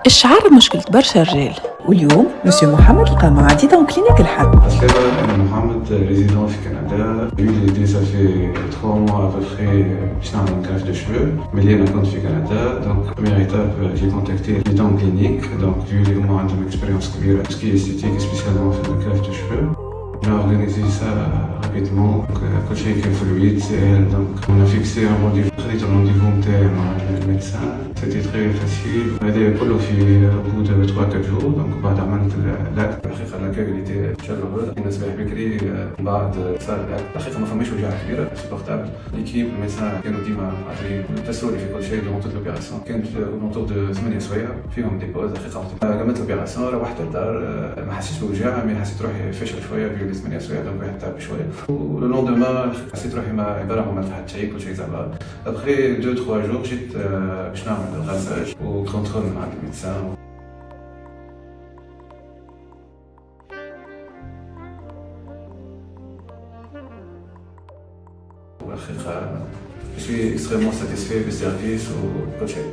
الشعر مشكلة برشا رجال، واليوم مسيو محمد لقى معادي dans كلينيك الحد. Parce que Mohamed, résident au Canada, lui il est déjà fait 3 mois à peu près باش نعمل greffe de cheveux, ملي انا كنت في كندا. دونك première étape j'ai contacté les dents cliniques, donc vu اللي هما عندهم expérience كبيرة tout ce qui est esthétique spécialement في greffe de cheveux. On a organisé ça rapidement, كل شيء كان fluide, donc on a fixé un rendez-vous. خديت الرونديفو نتاعي مع الميدسان، c'était très facile. هذا كله في bout de 3-4 jours. donc بعد عملت الاكت الحقيقه الاكاي اللي تي تشرب الناس صباح بكري بعد صار الاكت الحقيقه ما فماش وجع كبيره سبورتابل. ليكيب الميدسان كانوا ديما قاعدين يتسروا لي في كل شيء دونك لوبيراسيون. كانت اونتور دو 8 سوايع فيهم دي بوز. الحقيقه قامت لوبيراسيون، روحت للدار ما حسيتش بوجع، مي حسيت روحي فاشل شويه في 8 سوايع دونك واحد تعب شويه. ولو لوندومان حسيت روحي ما عباره ما عملت حتى شيء، كل شيء زعما. Après 2-3 jours, جيت باش نعمل الغساج وكونترول مع الميدسان. والحقيقة je suis extrêmement satisfait بالسيرفيس وكل شيء.